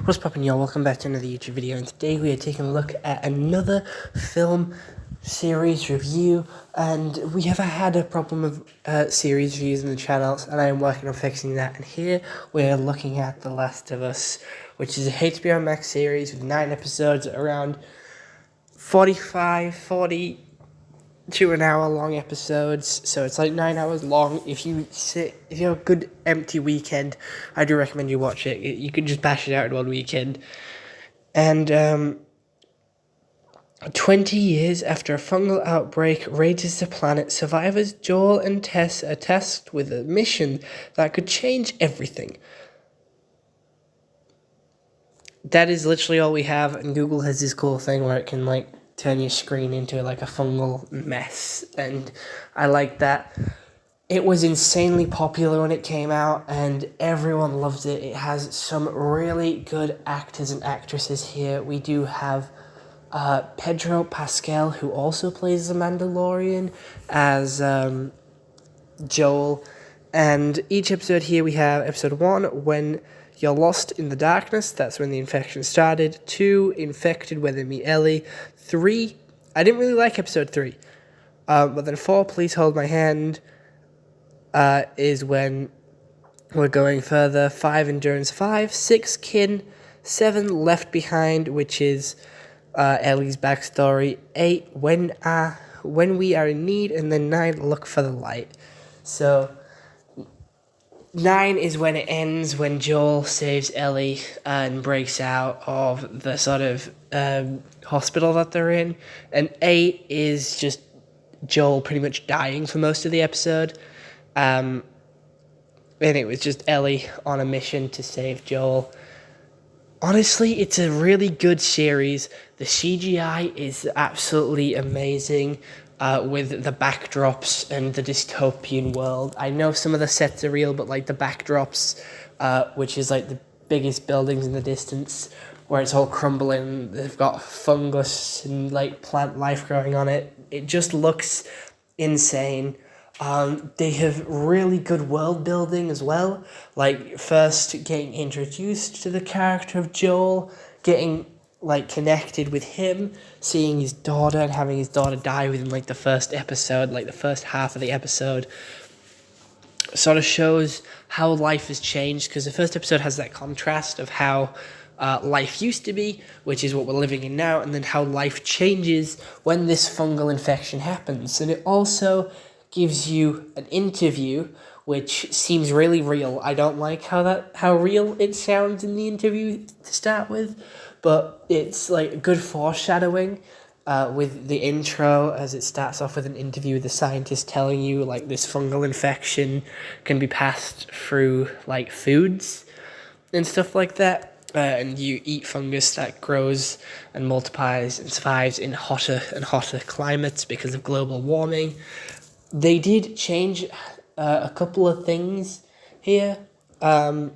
What's poppin', y'all? Welcome back to another YouTube video, and today we are taking a look at another film series review. And we have had a problem with series reviews in the channels, and I am working on fixing that. And here we are looking at The Last of Us, which is a HBO Max series with 9 episodes, around 40 to an hour long episodes, so it's like 9 hours long. If you have a good empty weekend, I do recommend you watch it. You can just bash it out in one weekend. And 20 years after a fungal outbreak rages the planet, survivors Joel and Tess are tasked with a mission that could change everything. That is literally all we have, and Google has this cool thing where it can like turn your screen into like a fungal mess, and I like that. It was insanely popular when it came out, and everyone loved it. It has some really good actors and actresses here. We do have Pedro Pascal, who also plays the Mandalorian, as Joel. And each episode here, we have episode 1, When You're Lost in the Darkness. That's when the infection started. 2, Infected, Where They Meet Ellie. 3, I didn't really like episode 3. But then 4, Please Hold My Hand, is when we're going further. 5, Endurance 5. 6, Kin. 7, Left Behind, which is Ellie's backstory. 8, When We Are in Need. And then 9, Look for the Light. So 9 is when it ends, when Joel saves Ellie and breaks out of the sort of hospital that they're in. And 8 is just Joel pretty much dying for most of the episode. And it was just Ellie on a mission to save Joel. Honestly, it's a really good series. The CGI is absolutely amazing. With the backdrops and the dystopian world. I know some of the sets are real, but like the backdrops, which is like the biggest buildings in the distance, where it's all crumbling, they've got fungus and like plant life growing on it. It just looks insane. They have really good world building as well. Like first getting introduced to the character of Joel, getting like connected with him, seeing his daughter and having his daughter die within like the first episode, like the first half of the episode, sort of shows how life has changed, because the first episode has that contrast of how life used to be, which is what we're living in now, and then how life changes when this fungal infection happens. And it also gives you an interview which seems really real. I don't like how real it sounds in the interview to start with, but it's like good foreshadowing with the intro, as it starts off with an interview with a scientist telling you like this fungal infection can be passed through like foods and stuff like that. And you eat fungus that grows and multiplies and survives in hotter and hotter climates because of global warming. They did change a couple of things here from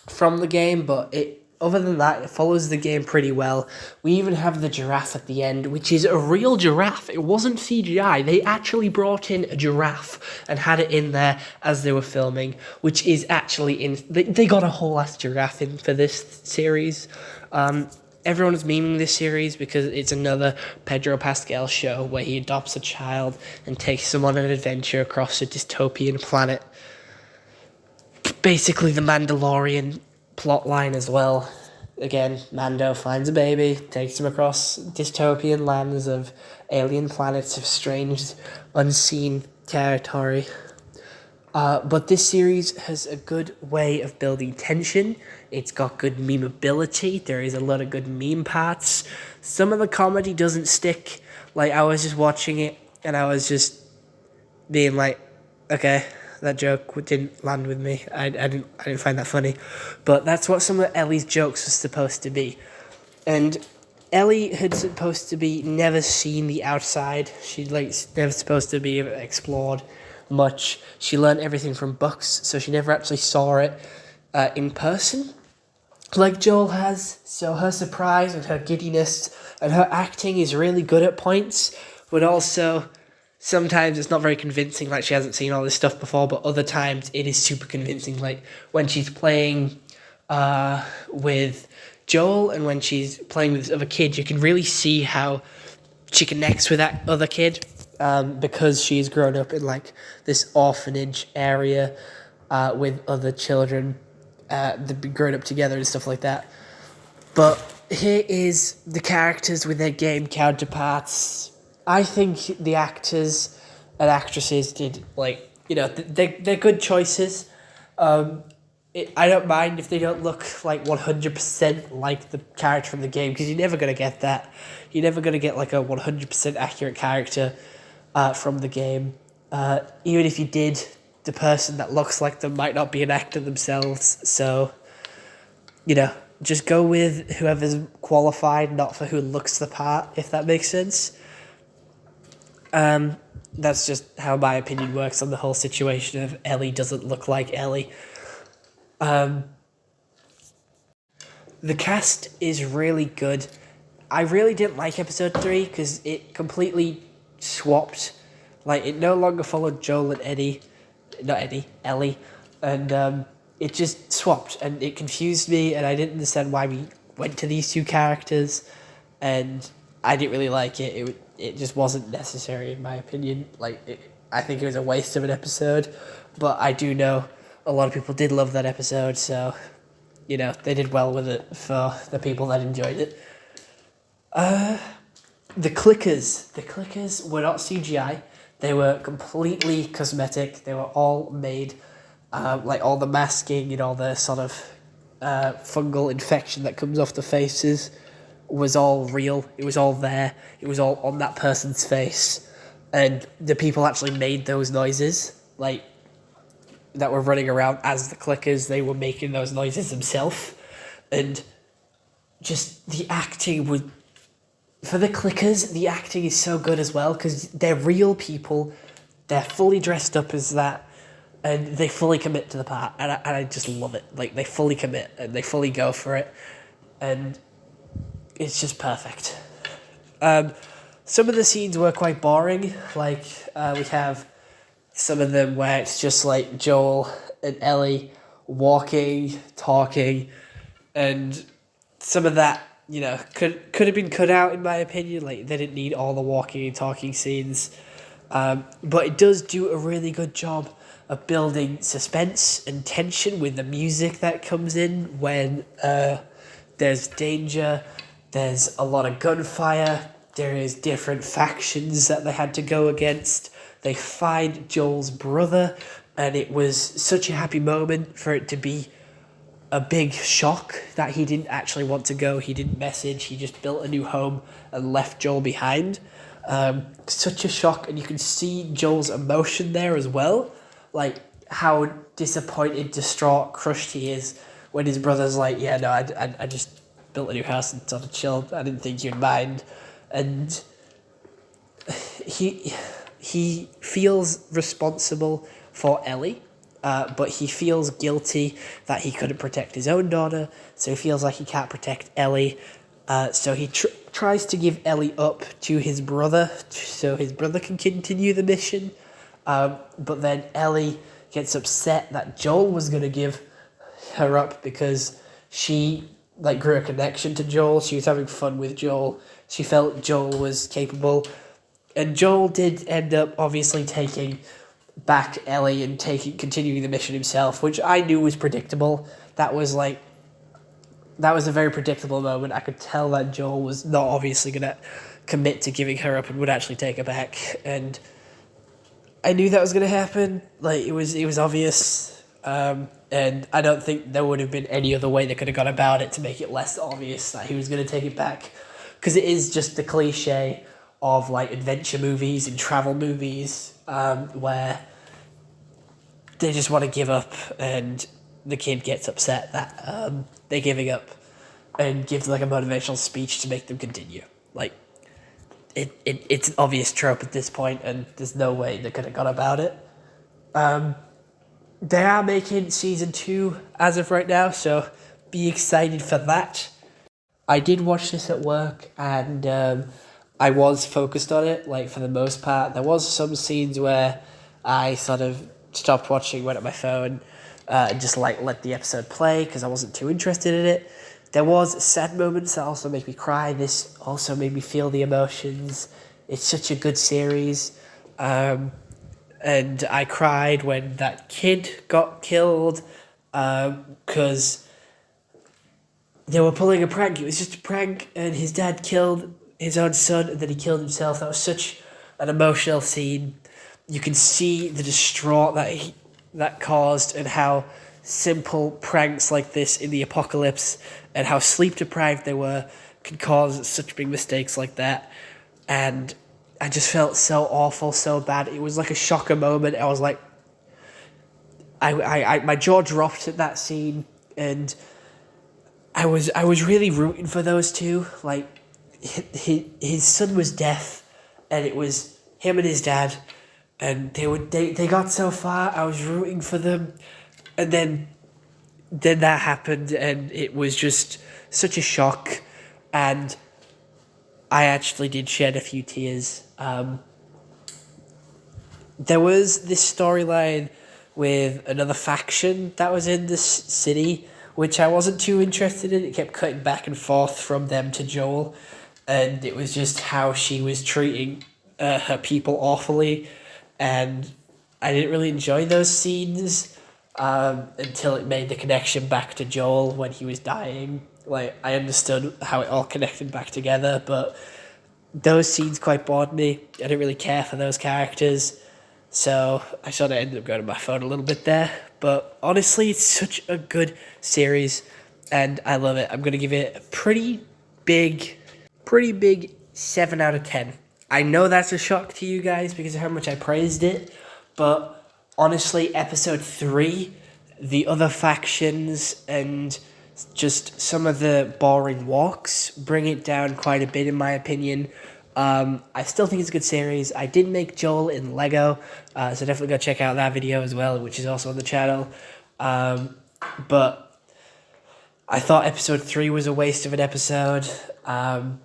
the game, but other than that, it follows the game pretty well. We even have the giraffe at the end, which is a real giraffe. It wasn't CGI. They actually brought in a giraffe and had it in there as they were filming, which is actually they got a whole ass giraffe in for this series. Everyone is memeing this series because it's another Pedro Pascal show where he adopts a child and takes them on an adventure across a dystopian planet. Basically the Mandalorian plotline as well. Again, Mando finds a baby, takes him across dystopian lands of alien planets of strange, unseen territory. But this series has a good way of building tension. It's got good memeability. There is a lot of good meme parts. Some of the comedy doesn't stick. Like, I was just watching it, and I was just being like, okay, that joke didn't land with me. I didn't find that funny. But that's what some of Ellie's jokes were supposed to be. And Ellie had supposed to be never seen the outside. She'd like never supposed to be explored much. She learned everything from books, so she never actually saw it in person like Joel has. So her surprise and her giddiness and her acting is really good at points, but also sometimes it's not very convincing, like she hasn't seen all this stuff before, but other times it is super convincing, like when she's playing with Joel, and when she's playing with other kids, you can really see how she connects with that other kid, because she's grown up in like this orphanage area with other children. They've been grown up together and stuff like that. But here is the characters with their game counterparts. I think the actors and actresses did, like, they're good choices. I don't mind if they don't look like 100% like the character from the game, because you're never going to get that. You're never going to get like a 100% accurate character from the game. Even if you did, the person that looks like them might not be an actor themselves. So, just go with whoever's qualified, not for who looks the part, if that makes sense. That's just how my opinion works on the whole situation of Ellie doesn't look like Ellie. The cast is really good. I really didn't like episode 3 because it completely swapped. Like, it no longer followed Joel and Ellie. And it just swapped, and it confused me, and I didn't understand why we went to these two characters, and I didn't really like it. It just wasn't necessary, in my opinion. I think it was a waste of an episode, but I do know a lot of people did love that episode, so, they did well with it for the people that enjoyed it. The clickers were not CGI. They were completely cosmetic. They were all made, all the masking and all the sort of fungal infection that comes off the faces was all real. It was all there. It was all on that person's face. And the people actually made those noises, that were running around as the clickers. They were making those noises themselves. And just the acting would... For the clickers, the acting is so good as well, because they're real people. They're fully dressed up as that, and they fully commit to the part. And I just love it. They fully commit, and they fully go for it. And it's just perfect. Some of the scenes were quite boring. We have some of them where it's just like Joel and Ellie walking, talking, and some of that, could have been cut out, in my opinion. They didn't need all the walking and talking scenes. But it does do a really good job of building suspense and tension with the music that comes in when there's danger, there's a lot of gunfire, there is different factions that they had to go against. They find Joel's brother, and it was such a happy moment for it to be a big shock that he didn't actually want to go. He didn't message. He just built a new home and left Joel behind. Such a shock, and you can see Joel's emotion there as well. How disappointed, distraught, crushed he is when his brother's like, yeah, no, I just built a new house and sort of chilled. I didn't think you'd mind. And he feels responsible for Ellie. But he feels guilty that he couldn't protect his own daughter, so he feels like he can't protect Ellie. So he tries to give Ellie up to his brother, so his brother can continue the mission. But then Ellie gets upset that Joel was going to give her up because she grew a connection to Joel. She was having fun with Joel. She felt Joel was capable. And Joel did end up obviously taking back Ellie and continuing the mission himself, which I knew was predictable. That was a very predictable moment. I could tell that Joel was not obviously going to commit to giving her up and would actually take her back, and I knew that was going to happen. It was obvious, and I don't think there would have been any other way they could have gone about it to make it less obvious that he was going to take it back, because it is just the cliche of adventure movies and travel movies, where they just want to give up, and the kid gets upset that they're giving up, and gives a motivational speech to make them continue. It's an obvious trope at this point, and there's no way they could have gone about it. They are making season 2 as of right now, so be excited for that. I did watch this at work, and I was focused on it, for the most part. There was some scenes where I sort of stopped watching, went at my phone, and just like let the episode play because I wasn't too interested in it. There was sad moments that also make me cry. This also made me feel the emotions. It's such a good series. And I cried when that kid got killed because they were pulling a prank. It was just a prank, and his dad killed his own son, and then he killed himself. That was such an emotional scene. You can see the distraught that caused, and how simple pranks like this in the apocalypse, and how sleep deprived they were, could cause such big mistakes like that. And I just felt so awful, so bad. It was like a shocker moment. I was like, my jaw dropped at that scene, and I was really rooting for those two. Like, his son was deaf, and it was him and his dad, and they got so far. I was rooting for them, and then that happened, and it was just such a shock, and I actually did shed a few tears. There was this storyline with another faction that was in this city, which I wasn't too interested in. It kept cutting back and forth from them to Joel, and it was just how she was treating her people awfully, and I didn't really enjoy those scenes until it made the connection back to Joel when he was dying. Like, I understood how it all connected back together, but those scenes quite bored me. I didn't really care for those characters, so I sort of ended up going to my phone a little bit there. But honestly, it's such a good series, and I love it. I'm going to give it a pretty big 7 out of 10. I know that's a shock to you guys because of how much I praised it, but honestly, episode 3, the other factions and just some of the boring walks bring it down quite a bit, in my opinion. I still think it's a good series. I did make Joel in Lego, so definitely go check out that video as well, which is also on the channel. But I thought episode 3 was a waste of an episode, and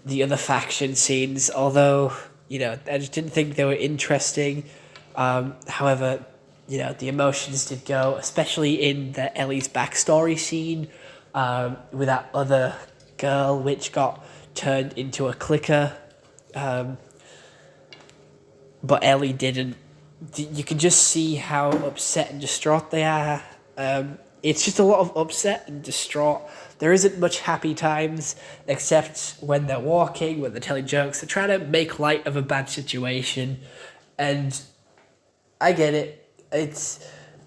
the other faction scenes, although, I just didn't think they were interesting. However, the emotions did go, especially in the Ellie's backstory scene with that other girl, which got turned into a clicker. But Ellie didn't. You can just see how upset and distraught they are. It's just a lot of upset and distraught. There isn't much happy times, except when they're walking, when they're telling jokes. They're trying to make light of a bad situation, and I get it. It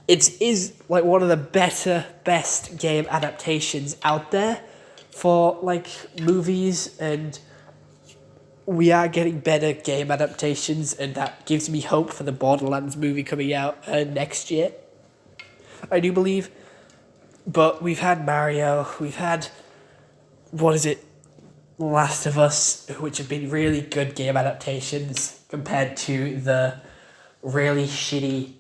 is like one of the best game adaptations out there for like movies, and we are getting better game adaptations, and that gives me hope for the Borderlands movie coming out next year, I do believe. But we've had Mario, we've had, Last of Us, which have been really good game adaptations compared to the really shitty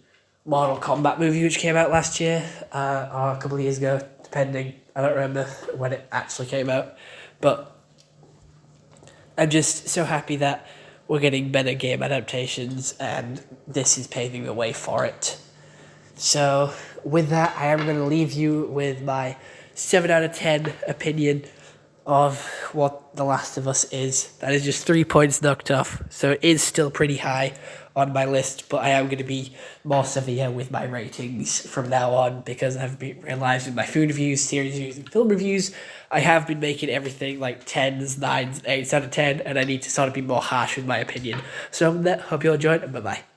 Mortal Kombat movie which came out last year, or a couple of years ago, depending. I don't remember when it actually came out. But I'm just so happy that we're getting better game adaptations, and this is paving the way for it. So with that, I am going to leave you with my 7 out of 10 opinion of what The Last of Us is. That is just 3 points knocked off, so it is still pretty high on my list, but I am going to be more severe with my ratings from now on, because I've realised with my food reviews, series reviews, and film reviews, I have been making everything like 10s, 9s, 8s out of 10, and I need to sort of be more harsh with my opinion. So with that, hope you all enjoyed, and bye-bye.